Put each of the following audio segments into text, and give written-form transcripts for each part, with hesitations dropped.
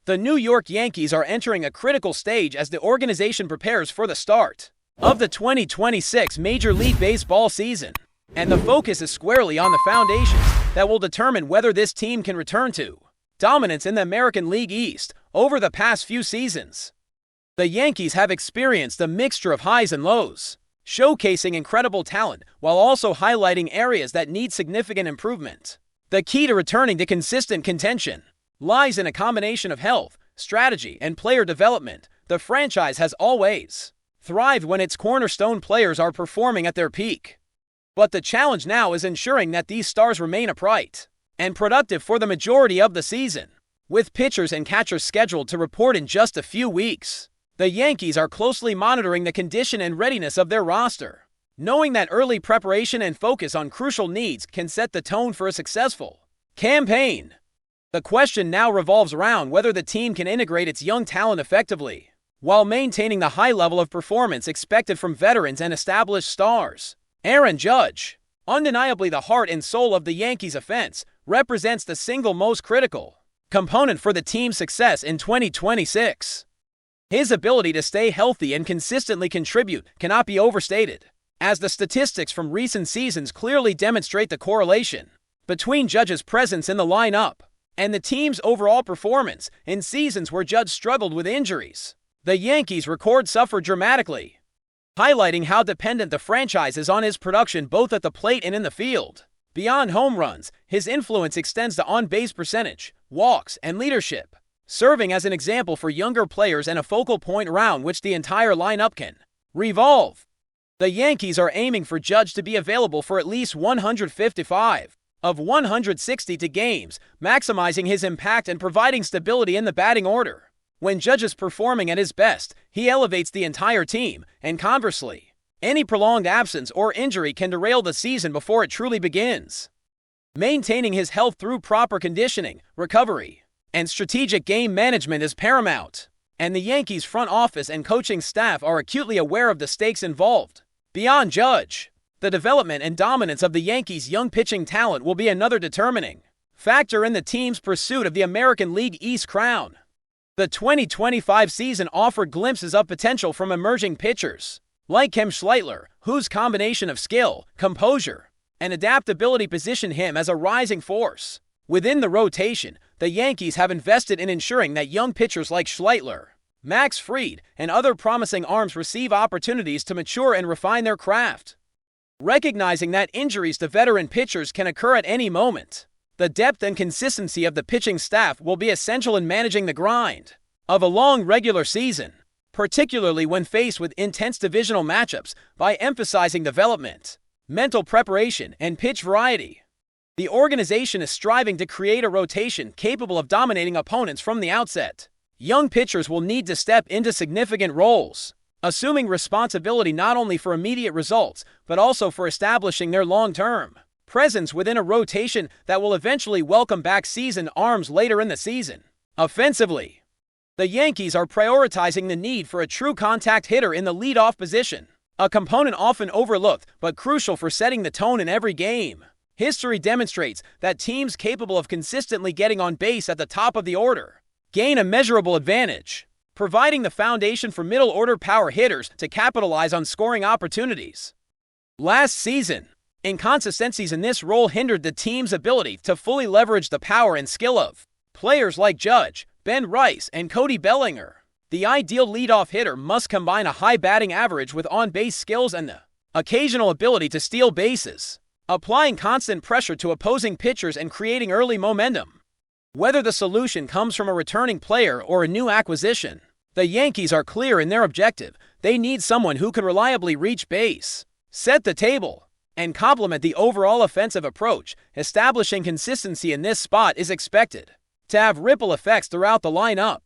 The New York Yankees are entering a critical stage as the organization prepares for the start of the 2026 Major League Baseball season. And the focus is squarely on the foundations that will determine whether this team can return to dominance in the American League East over the past few seasons. The Yankees have experienced a mixture of highs and lows, showcasing incredible talent while also highlighting areas that need significant improvement. The key to returning to consistent contention lies in a combination of health, strategy, and player development. The franchise has always thrived when its cornerstone players are performing at their peak. But the challenge now is ensuring that these stars remain upright and productive for the majority of the season. With pitchers and catchers scheduled to report in just a few weeks, the Yankees are closely monitoring the condition and readiness of their roster, knowing that early preparation and focus on crucial needs can set the tone for a successful campaign. The question now revolves around whether the team can integrate its young talent effectively, while maintaining the high level of performance expected from veterans and established stars. Aaron Judge, undeniably the heart and soul of the Yankees' offense, represents the single most critical component for the team's success in 2026. His ability to stay healthy and consistently contribute cannot be overstated, as the statistics from recent seasons clearly demonstrate the correlation between Judge's presence in the lineup and the team's overall performance. In seasons where Judge struggled with injuries, the Yankees' record suffered dramatically, highlighting how dependent the franchise is on his production both at the plate and in the field. Beyond home runs, his influence extends to on-base percentage, walks, and leadership, serving as an example for younger players and a focal point around which the entire lineup can revolve. The Yankees are aiming for Judge to be available for at least 155 of 160 games, maximizing his impact and providing stability in the batting order. When Judge is performing at his best, he elevates the entire team, and conversely, any prolonged absence or injury can derail the season before it truly begins. Maintaining his health through proper conditioning, recovery, and strategic game management is paramount, and the Yankees' front office and coaching staff are acutely aware of the stakes involved. Beyond Judge, the development and dominance of the Yankees' young pitching talent will be another determining factor in the team's pursuit of the American League East crown. The 2025 season offered glimpses of potential from emerging pitchers like Kem Schleitler, whose combination of skill, composure, and adaptability positioned him as a rising force within the rotation. The Yankees have invested in ensuring that young pitchers like Schleitler, Max Fried, and other promising arms receive opportunities to mature and refine their craft. Recognizing that injuries to veteran pitchers can occur at any moment, the depth and consistency of the pitching staff will be essential in managing the grind of a long regular season, particularly when faced with intense divisional matchups. By emphasizing development, mental preparation, and pitch variety, the organization is striving to create a rotation capable of dominating opponents from the outset. Young pitchers will need to step into significant roles, assuming responsibility not only for immediate results, but also for establishing their long-term presence within a rotation that will eventually welcome back seasoned arms later in the season. Offensively, the Yankees are prioritizing the need for a true contact hitter in the leadoff position, a component often overlooked but crucial for setting the tone in every game. History demonstrates that teams capable of consistently getting on base at the top of the order gain a measurable advantage, providing the foundation for middle-order power hitters to capitalize on scoring opportunities. Last season, inconsistencies in this role hindered the team's ability to fully leverage the power and skill of players like Judge, Ben Rice, and Cody Bellinger. The ideal leadoff hitter must combine a high batting average with on-base skills and the occasional ability to steal bases, applying constant pressure to opposing pitchers and creating early momentum. Whether the solution comes from a returning player or a new acquisition, the Yankees are clear in their objective. They need someone who can reliably reach base, set the table, and complement the overall offensive approach. Establishing consistency in this spot is expected to have ripple effects throughout the lineup,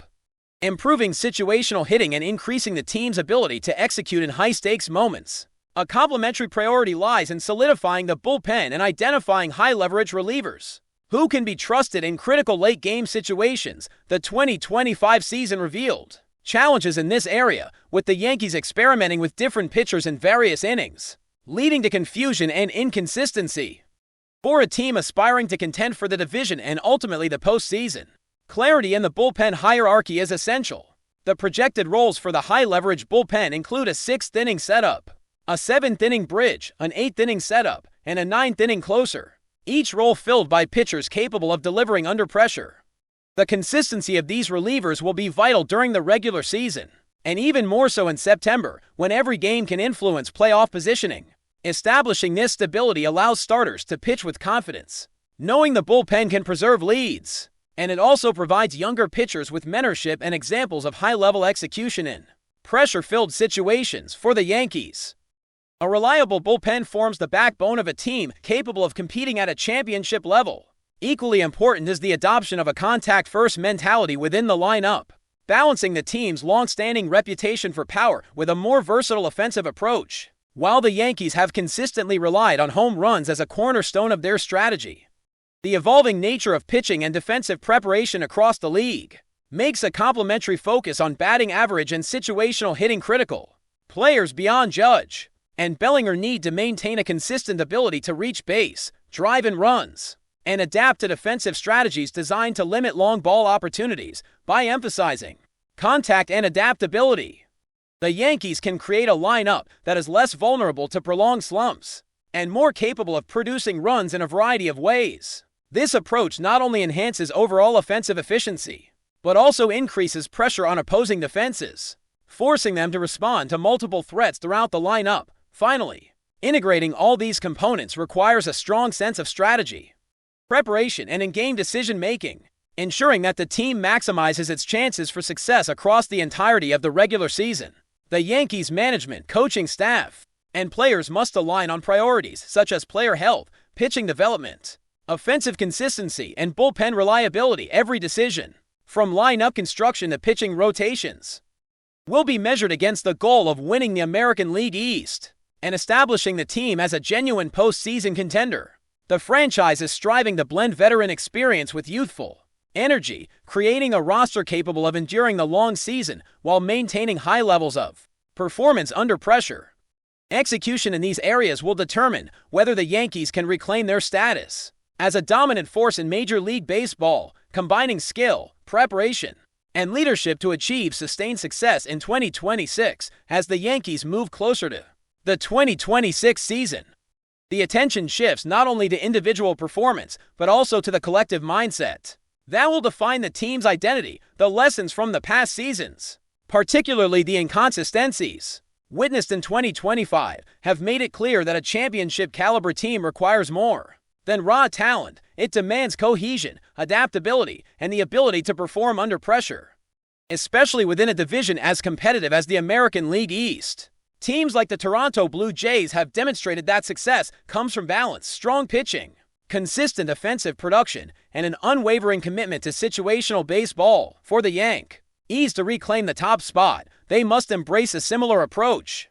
improving situational hitting and increasing the team's ability to execute in high-stakes moments. A complementary priority lies in solidifying the bullpen and identifying high-leverage relievers who can be trusted in critical late-game situations. The 2025 season revealed challenges in this area, with the Yankees experimenting with different pitchers in various innings, leading to confusion and inconsistency. For a team aspiring to contend for the division and ultimately the postseason, Clarity in the bullpen hierarchy is essential. The projected roles for the high-leverage bullpen include a 6th-inning setup, a 7th-inning bridge, an 8th-inning setup, and a 9th-inning closer, each role filled by pitchers capable of delivering under pressure. The consistency of these relievers will be vital during the regular season, and even more so in September, when every game can influence playoff positioning. Establishing this stability allows starters to pitch with confidence, knowing the bullpen can preserve leads, and it also provides younger pitchers with mentorship and examples of high-level execution in pressure-filled situations. For the Yankees, a reliable bullpen forms the backbone of a team capable of competing at a championship level. Equally important is the adoption of a contact-first mentality within the lineup, balancing the team's long-standing reputation for power with a more versatile offensive approach. While the Yankees have consistently relied on home runs as a cornerstone of their strategy, the evolving nature of pitching and defensive preparation across the league makes a complementary focus on batting average and situational hitting critical. Players beyond Judge and Bellinger need to maintain a consistent ability to reach base, drive in runs, and adapt to defensive strategies designed to limit long ball opportunities by emphasizing contact and adaptability. The Yankees can create a lineup that is less vulnerable to prolonged slumps and more capable of producing runs in a variety of ways. This approach not only enhances overall offensive efficiency, but also increases pressure on opposing defenses, forcing them to respond to multiple threats throughout the lineup. Finally, integrating all these components requires a strong sense of strategy, preparation, and in-game decision-making, ensuring that the team maximizes its chances for success across the entirety of the regular season. The Yankees' management, coaching staff, and players must align on priorities such as player health, pitching development, offensive consistency, and bullpen reliability. Every decision, from lineup construction to pitching rotations, will be measured against the goal of winning the American League East and establishing the team as a genuine postseason contender. The franchise is striving to blend veteran experience with youthful energy, creating a roster capable of enduring the long season while maintaining high levels of performance under pressure. Execution in these areas will determine whether the Yankees can reclaim their status as a dominant force in Major League Baseball, combining skill, preparation, and leadership to achieve sustained success in 2026 as the Yankees move closer to the 2026 season. The attention shifts not only to individual performance, but also to the collective mindset that will define the team's identity. The lessons from the past seasons, particularly the inconsistencies witnessed in 2025, have made it clear that a championship-caliber team requires more than raw talent. It demands cohesion, adaptability, and the ability to perform under pressure, especially within a division as competitive as the American League East. Teams like the Toronto Blue Jays have demonstrated that success comes from balance, strong pitching, consistent offensive production, and an unwavering commitment to situational baseball. For the Yankees to reclaim the top spot, they must embrace a similar approach,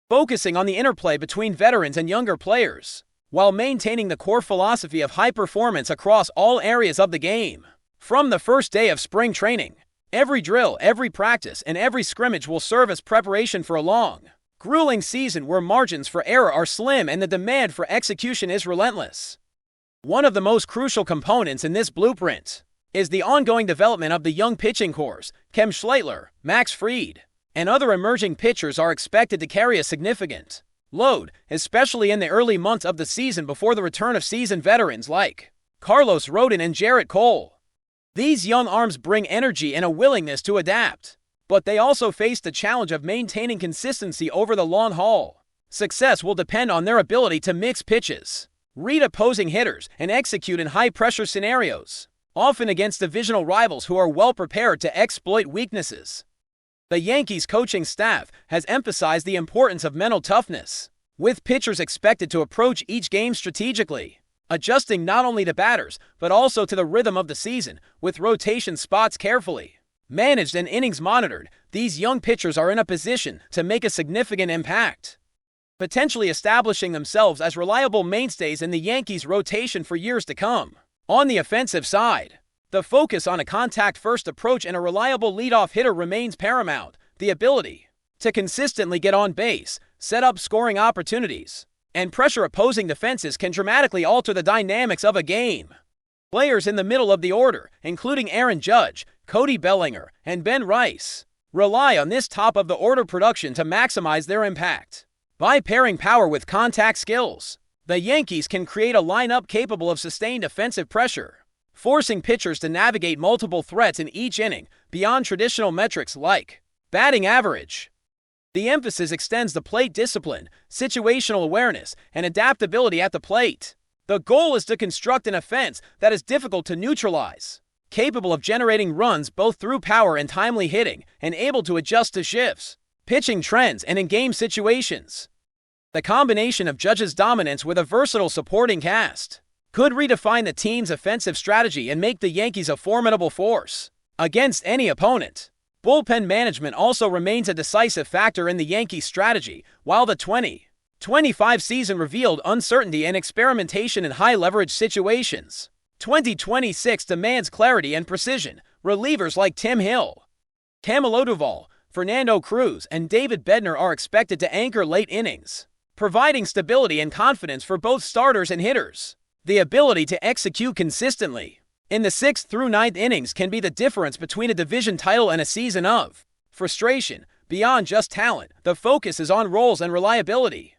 focusing on the interplay between veterans and younger players, while maintaining the core philosophy of high performance across all areas of the game. From the first day of spring training, every drill, every practice, and every scrimmage will serve as preparation for a long, grueling season where margins for error are slim and the demand for execution is relentless. One of the most crucial components in this blueprint is the ongoing development of the young pitching corps. Kem Schleitler, Max Fried, and other emerging pitchers are expected to carry a significant load, especially in the early months of the season before the return of seasoned veterans like Carlos Rodon and Jarrett Cole. These young arms bring energy and a willingness to adapt, but they also face the challenge of maintaining consistency over the long haul. Success will depend on their ability to mix pitches, read opposing hitters, and execute in high-pressure scenarios, often against divisional rivals who are well prepared to exploit weaknesses. The Yankees coaching staff has emphasized the importance of mental toughness, with pitchers expected to approach each game strategically, adjusting not only to batters but also to the rhythm of the season. With rotation spots carefully managed and innings monitored, these young pitchers are in a position to make a significant impact, potentially establishing themselves as reliable mainstays in the Yankees' rotation for years to come. On the offensive side, the focus on a contact-first approach and a reliable leadoff hitter remains paramount. The ability to consistently get on base, set up scoring opportunities, and pressure opposing defenses can dramatically alter the dynamics of a game. Players in the middle of the order, including Aaron Judge, Cody Bellinger, and Ben Rice, rely on this top-of-the-order production to maximize their impact. By pairing power with contact skills, the Yankees can create a lineup capable of sustained offensive pressure, forcing pitchers to navigate multiple threats in each inning beyond traditional metrics like batting average. The emphasis extends to plate discipline, situational awareness, and adaptability at the plate. The goal is to construct an offense that is difficult to neutralize, capable of generating runs both through power and timely hitting, and able to adjust to shifts, pitching trends, and in-game situations. The combination of Judge's dominance with a versatile supporting cast could redefine the team's offensive strategy and make the Yankees a formidable force against any opponent. Bullpen management also remains a decisive factor in the Yankees' strategy. While the 2025 season revealed uncertainty and experimentation in high-leverage situations, 2026 demands clarity and precision. Relievers like Tim Hill, Camilo Doval, Fernando Cruz, and David Bednar are expected to anchor late innings, providing stability and confidence for both starters and hitters. The ability to execute consistently in the 6th through 9th innings can be the difference between a division title and a season of frustration. Beyond just talent, the focus is on roles and reliability,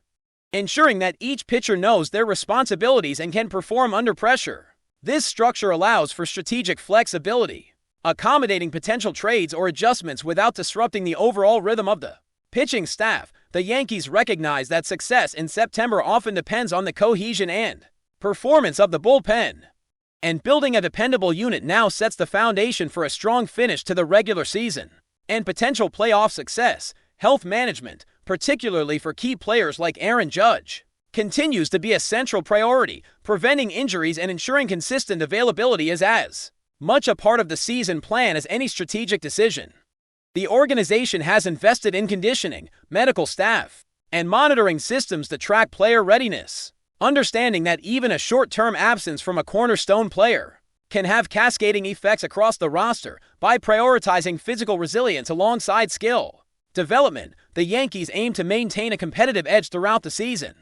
ensuring that each pitcher knows their responsibilities and can perform under pressure. This structure allows for strategic flexibility, accommodating potential trades or adjustments without disrupting the overall rhythm of the pitching staff. The Yankees recognize that success in September often depends on the cohesion and performance of the bullpen, and building a dependable unit now sets the foundation for a strong finish to the regular season and potential playoff success. Health management, particularly for key players like Aaron Judge, continues to be a central priority. Preventing injuries and ensuring consistent availability is as much a part of the season plan as any strategic decision. The organization has invested in conditioning, medical staff, and monitoring systems to track player readiness, understanding that even a short-term absence from a cornerstone player can have cascading effects across the roster. By prioritizing physical resilience alongside skill development, the Yankees aim to maintain a competitive edge throughout the season.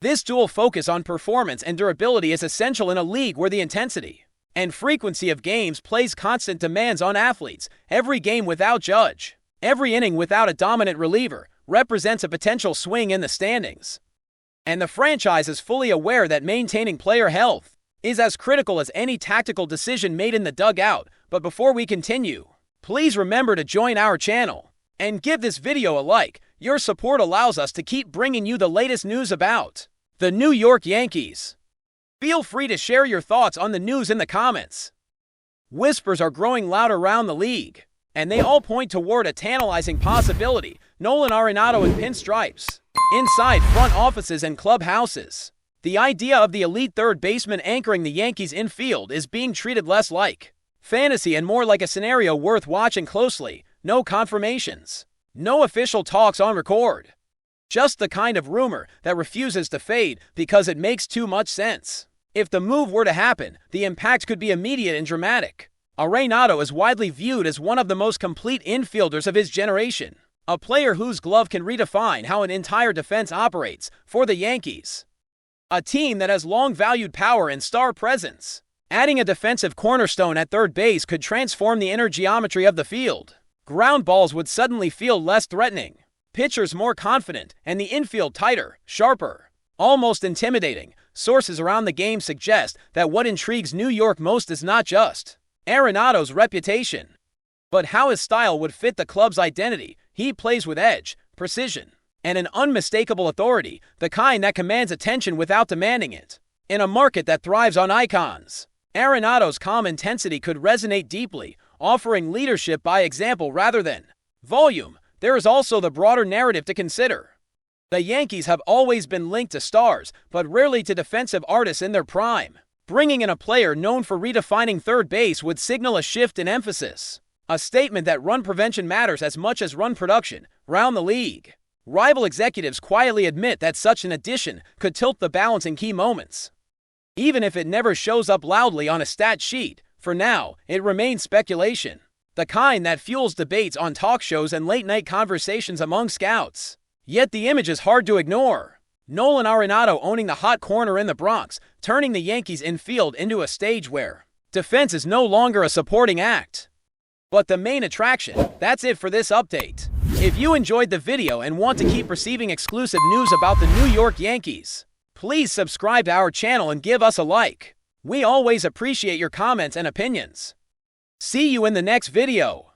This dual focus on performance and durability is essential in a league where the intensity and frequency of games place constant demands on athletes. Every game without Judge, every inning without a dominant reliever, represents a potential swing in the standings. And the franchise is fully aware that maintaining player health is as critical as any tactical decision made in the dugout. But before we continue, please remember to join our channel and give this video a like. Your support allows us to keep bringing you the latest news about the New York Yankees. Feel free to share your thoughts on the news in the comments. Whispers are growing loud around the league, and they all point toward a tantalizing possibility: Nolan Arenado in pinstripes inside front offices and clubhouses. The idea of the elite third baseman anchoring the Yankees' infield is being treated less like fantasy and more like a scenario worth watching closely. No confirmations, no official talks on record, just the kind of rumor that refuses to fade because it makes too much sense. If the move were to happen, the impact could be immediate and dramatic. Arenado is widely viewed as one of the most complete infielders of his generation, a player whose glove can redefine how an entire defense operates. For the Yankees, a team that has long valued power and star presence, adding a defensive cornerstone at third base could transform the inner geometry of the field. Ground balls would suddenly feel less threatening, pitchers more confident, and the infield tighter, sharper, almost intimidating. Sources around the game suggest that what intrigues New York most is not just Arenado's reputation, but how his style would fit the club's identity. He plays with edge, precision, and an unmistakable authority, the kind that commands attention without demanding it. In a market that thrives on icons, Arenado's calm intensity could resonate deeply, offering leadership by example rather than volume. There is also the broader narrative to consider. The Yankees have always been linked to stars, but rarely to defensive artists in their prime. Bringing in a player known for redefining third base would signal a shift in emphasis, a statement that run prevention matters as much as run production around the league. Rival executives quietly admit that such an addition could tilt the balance in key moments, even if it never shows up loudly on a stat sheet. For now, it remains speculation, the kind that fuels debates on talk shows and late-night conversations among scouts. Yet the image is hard to ignore. Nolan Arenado owning the hot corner in the Bronx, turning the Yankees infield into a stage where defense is no longer a supporting act, but the main attraction. That's it for this update. If you enjoyed the video and want to keep receiving exclusive news about the New York Yankees, please subscribe to our channel and give us a like. We always appreciate your comments and opinions. See you in the next video.